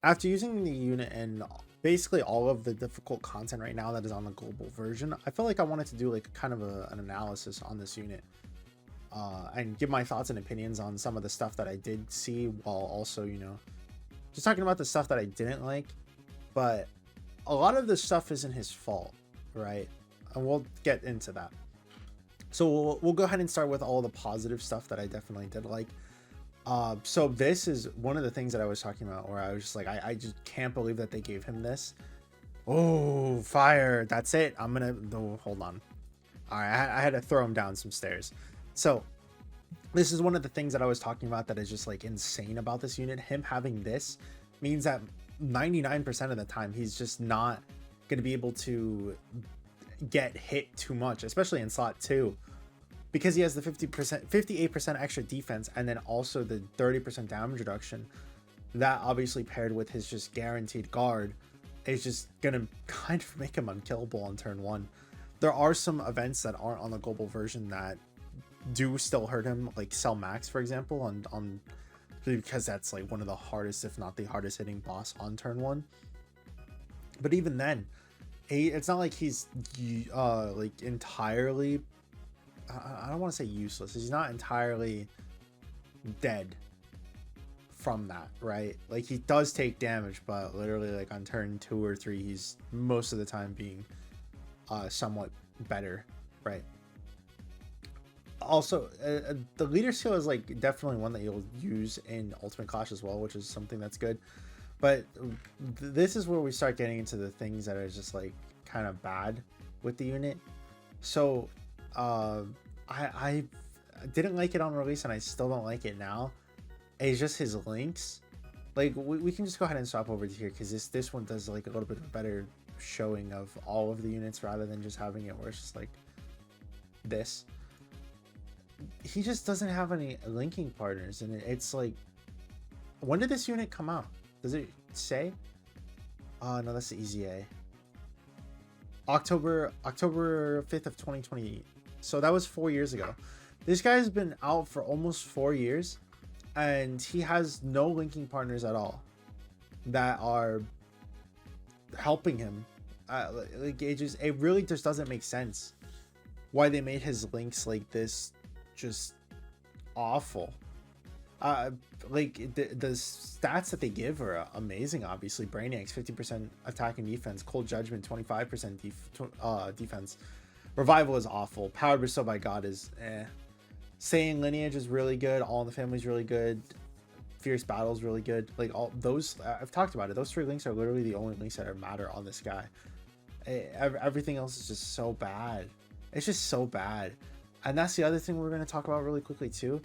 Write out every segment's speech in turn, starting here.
After using the unit and basically all of the difficult content right now that is on the global version, I feel like I wanted to do like kind of an analysis on this unit, and give my thoughts and opinions on some of the stuff that I did see, while also, you know, just talking about the stuff that I didn't like. But a lot of this stuff isn't his fault, right? And we'll get into that. So we'll go ahead and start with all the positive stuff that I definitely did like. So this is one of the things that I was talking about, where I was just like, I just can't believe that they gave him this. Oh, fire. That's it. I'm gonna, no, hold on. All right, I had to throw him down some stairs. So this is one of the things that I was talking about that is just like insane about this unit. Him having this means that 99% of the time he's just not going to be able to get hit too much, especially in slot 2, because he has the 58% extra defense, and then also the 30% damage reduction. That obviously paired with his just guaranteed guard is just gonna kind of make him unkillable on turn 1. There are some events that aren't on the global version that do still hurt him, like Cell Max, for example, on because that's like one of the hardest, if not the hardest hitting boss on turn 1. But even then, it's not like he's like entirely, I don't want to say useless. He's not entirely dead from that, right? Like, he does take damage, but literally like on turn 2 or 3, he's most of the time being somewhat better, right? Also, the leader skill is like definitely one that you'll use in Ultimate Clash as well, which is something that's good. But this is where we start getting into the things that are just like kind of bad with the unit. So I didn't like it on release, and I still don't like it now. It's just his links. Like, we can just go ahead and swap over to here, because this one does like a little bit of a better showing of all of the units, rather than just having it where it's just like this. He just doesn't have any linking partners, and it's like, when did this unit come out? Does it say? No, that's the EZA. October 5th of 2020. So that was 4 years ago. This guy's been out for almost 4 years, and he has no linking partners at all that are helping him. Like, it really just doesn't make sense why they made his links like this just awful. Like, the stats that they give are amazing. Obviously, Brainiacs 50% attack and defense, Cold Judgment 25% defense, Revival is awful, Powered Bestow by God is Saiyan Lineage is really good, All in the Family is really good, Fierce Battle is really good. Like, all those, I've talked about it, those 3 links are literally the only links that matter on this guy. Everything else is just so bad. It's just so bad. And that's the other thing we're going to talk about really quickly too,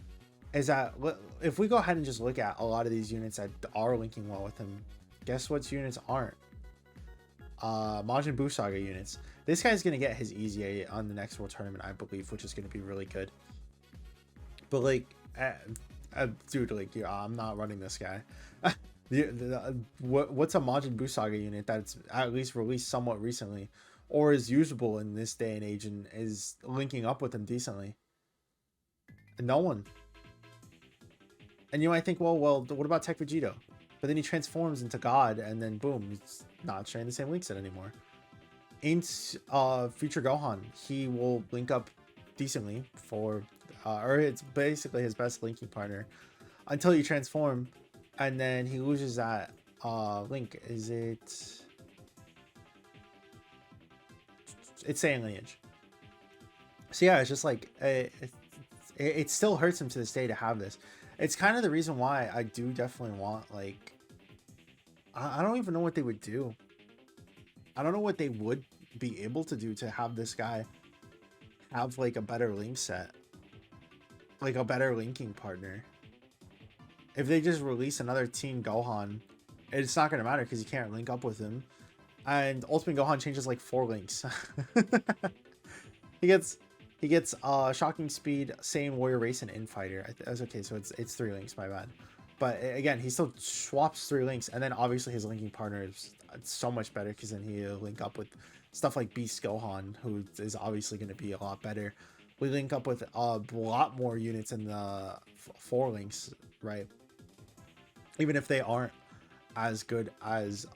is that if we go ahead and just look at a lot of these units that are linking well with him, guess what units aren't? Majin Buu Saga units. This guy's going to get his EZA on the next World Tournament, I believe, which is going to be really good. But like, dude, like, yeah, I'm not running this guy. What's a Majin Buu Saga unit that's at least released somewhat recently, or is usable in this day and age, and is linking up with him decently? No one. And you might think, well, what about Tech Vegito? But then he transforms into God, and then boom, it's not sharing the same link set anymore. In Future Gohan, he will link up decently for, or it's basically his best linking partner, until you transform, and then he loses that link. Is it? It's Saiyan Lineage. So yeah, it's just like, it still hurts him to this day to have this. It's kind of the reason why I do definitely want, like, I don't even know what they would do. I don't know what they would be able to do to have this guy have like a better link set, like a better linking partner. If they just release another Teen Gohan, it's not going to matter because you can't link up with him. And Ultimate Gohan changes like 4 links. He gets Shocking Speed, Saiyan Warrior Race, and Infighter. That's okay, so it's 3 links, my bad. But again, he still swaps 3 links, and then obviously his linking partner is so much better, because then he'll link up with stuff like Beast Gohan, who is obviously going to be a lot better. We link up with a lot more units in the 4 links, right? Even if they aren't as good as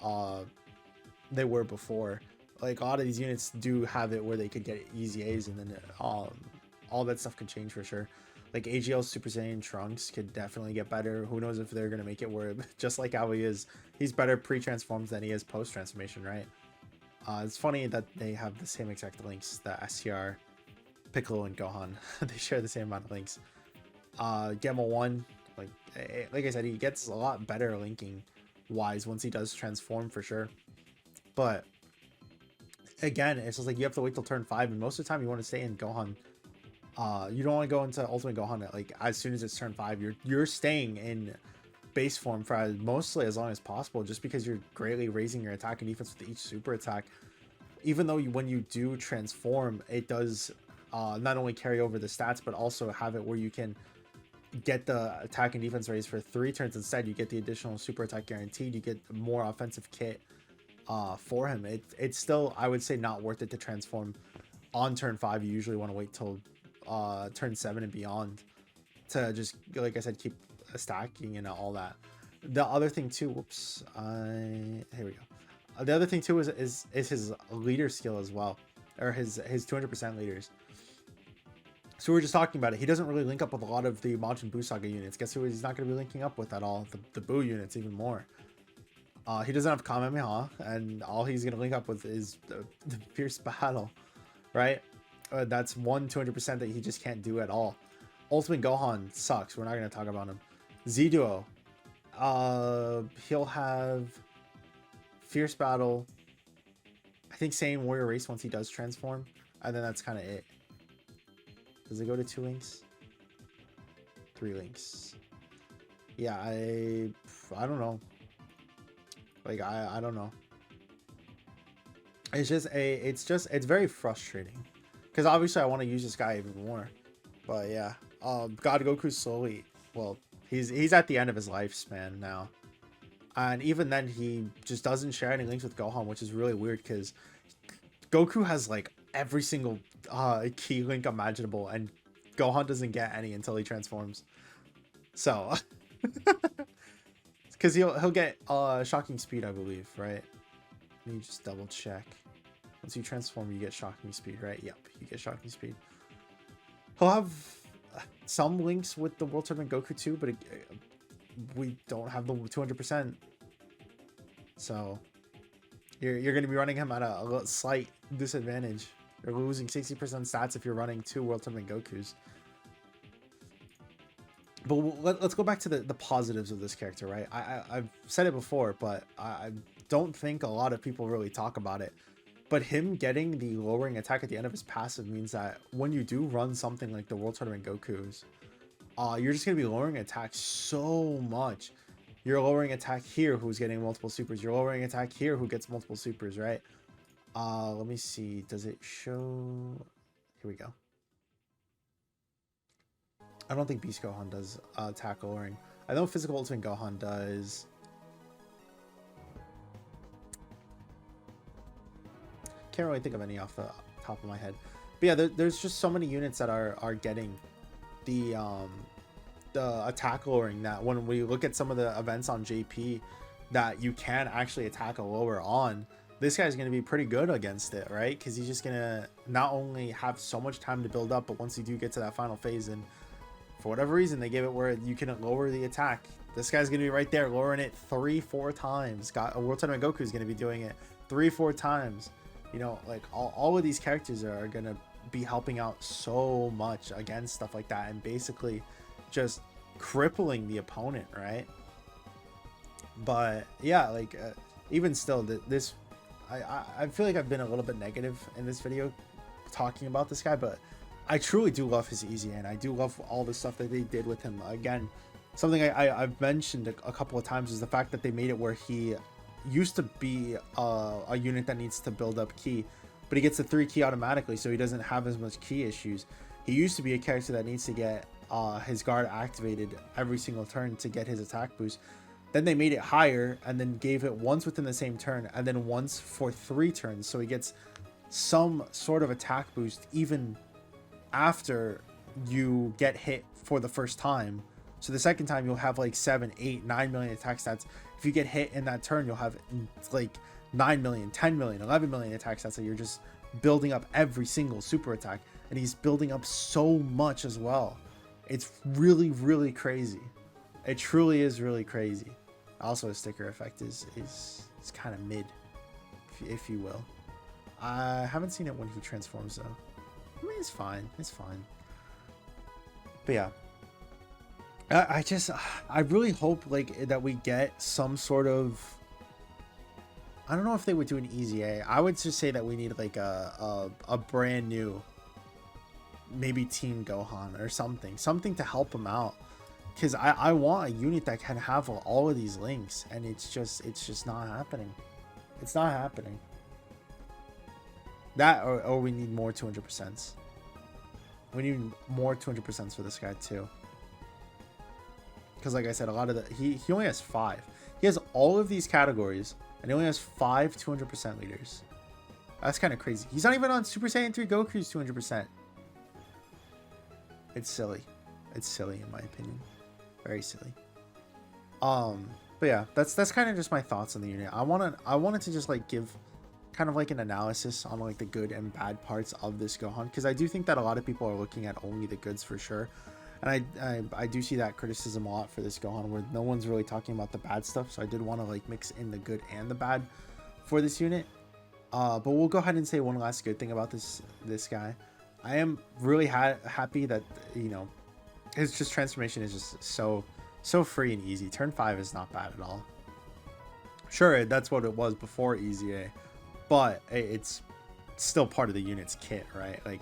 they were before. Like a lot of these units do have it where they could get easy A's, and then all that stuff can change for sure. Like AGL Super Saiyan Trunks could definitely get better. Who knows if they're gonna make it where just like how he is, he's better pre-transforms than he is post-transformation, right? It's funny that they have the same exact links, the STR, Piccolo, and Gohan. They share the same amount of links. Gamma 1, like I said, he gets a lot better linking wise once he does transform for sure. But again, it's just like you have to wait till turn 5, and most of the time you want to stay in Gohan. You don't want to go into Ultimate Gohan like as soon as it's turn 5. You're staying in base form for mostly as long as possible, just because you're greatly raising your attack and defense with each super attack. Even though when you do transform, it does not only carry over the stats, but also have it where you can get the attack and defense raised for 3 turns instead. You get the additional super attack guaranteed, you get more offensive kit for him. It's still, I would say, not worth it to transform on turn 5. You usually want to wait till turn 7 and beyond to just, like I said, keep stacking and all that. The other thing too, whoops, here we go. The other thing too is his leader skill as well, or his 200% leaders. So we were just talking about it. He doesn't really link up with a lot of the Majin Buu Saga units. Guess who he's not going to be linking up with at all? The Buu units even more. He doesn't have Kamehameha, and all he's going to link up with is the Fierce Battle, right? That's 200% that he just can't do at all. Ultimate Gohan sucks. We're not going to talk about him. Z-Duo, he'll have Fierce Battle, I think same Warrior Race once he does transform, and then that's kind of it. Does it go to 2 links? 3 links. Yeah, I don't know. Like I don't know. It's very frustrating, because obviously I want to use this guy even more, but yeah. God Goku's slowly, well, he's at the end of his lifespan now, and even then he just doesn't share any links with Gohan, which is really weird, because Goku has like every single key link imaginable, and Gohan doesn't get any until he transforms. So because he'll get shocking speed, I believe, right? Let me just double check. Once you transform, you get shocking speed, right? Yep, you get shocking speed. He'll have some links with the World Tournament Goku too, but we don't have the 200%. So you're going to be running him at a slight disadvantage. You're losing 60% stats if you're running 2 World Tournament Gokus. But let's go back to the positives of this character, right? I've said it before, but I don't think a lot of people really talk about it. But him getting the lowering attack at the end of his passive means that when you do run something like the World Tournament Gokus, you're just going to be lowering attack so much. You're lowering attack here, who's getting multiple supers. You're lowering attack here, who gets multiple supers, right? Let me see. Does it show? Here we go. I don't think Beast Gohan does attack lowering. I know Physical Ultimate Gohan does. Can't really think of any off the top of my head. But yeah, there's just so many units that are getting the attack lowering, that when we look at some of the events on JP that you can actually attack a lower on, this guy's going to be pretty good against it, right? Because he's just going to not only have so much time to build up, but once you do get to that final phase, and for whatever reason they give it where you can lower the attack, this guy's going to be right there lowering it 3-4 times. Got a World Tournament Goku is going to be doing it 3-4 times. You know, like all of these characters are going to be helping out so much against stuff like that, and basically just crippling the opponent, right? But yeah, like even still, this I feel like I've been a little bit negative in this video talking about this guy, but I truly do love his EZA, and I do love all the stuff that they did with him. Again, something I've mentioned a couple of times is the fact that they made it where he used to be a unit that needs to build up ki, but he gets the 3 ki automatically, so he doesn't have as much ki issues. He used to be a character that needs to get his guard activated every single turn to get his attack boost. Then they made it higher, and then gave it once within the same turn, and then once for 3 turns, so he gets some sort of attack boost even after you get hit for the first time. So the second time you'll have like 7, 8, 9 million attack stats. If you get hit in that turn, you'll have like 9 million, 10 million, 11 million attack stats. So you're just building up every single super attack, and he's building up so much as well. It's really, really crazy. It truly is really crazy. Also, his sticker effect is kind of mid, if you will. I haven't seen it when he transforms though. I mean, it's fine. It's fine. But yeah, I really hope like that we get some sort of. I don't know if they would do an EZA. I would just say that we need like a brand new, maybe Team Gohan or something to help him out. Because I want a unit that can have all of these links, and it's just not happening. It's not happening. That or we need more 200%. We need more 200% for this guy too. Because like I said, a lot of the he only has 5. He has all of these categories, and he only has 5 200% leaders. That's kind of crazy. He's not even on Super Saiyan 3 Goku's 200%. It's silly. It's silly in my opinion. Very silly. But yeah, that's kind of just my thoughts on the unit. I wanted to just like give kind of like an analysis on like the good and bad parts of this Gohan, because I do think that a lot of people are looking at only the goods for sure, and I do see that criticism a lot for this Gohan, where no one's really talking about the bad stuff. So I did want to like mix in the good and the bad for this unit. But we'll go ahead and say one last good thing about this guy. I am really happy that, you know, his just transformation is just so free and easy. Turn 5 is not bad at all. Sure, that's what it was before EZA, but it's still part of the unit's kit, right? Like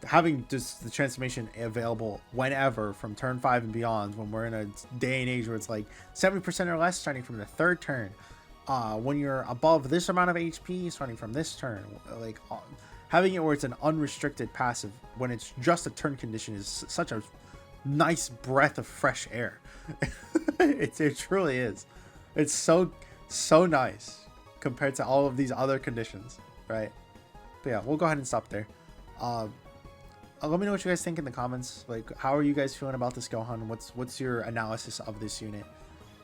having just the transformation available whenever from turn 5 and beyond, when we're in a day and age where it's like 70% or less starting from the 3rd turn, when you're above this amount of HP starting from this turn, like having it where it's an unrestricted passive when it's just a turn condition is such a nice breath of fresh air. it truly is. It's so nice compared to all of these other conditions, right? But yeah, we'll go ahead and stop there. Let me know what you guys think in the comments. Like, how are you guys feeling about this Gohan? What's your analysis of this unit?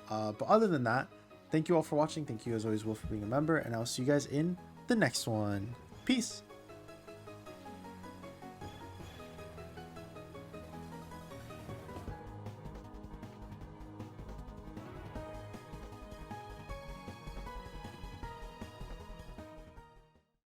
But other than that, thank you all for watching. Thank you as always, Will, for being a member, and I'll see you guys in the next one. Peace.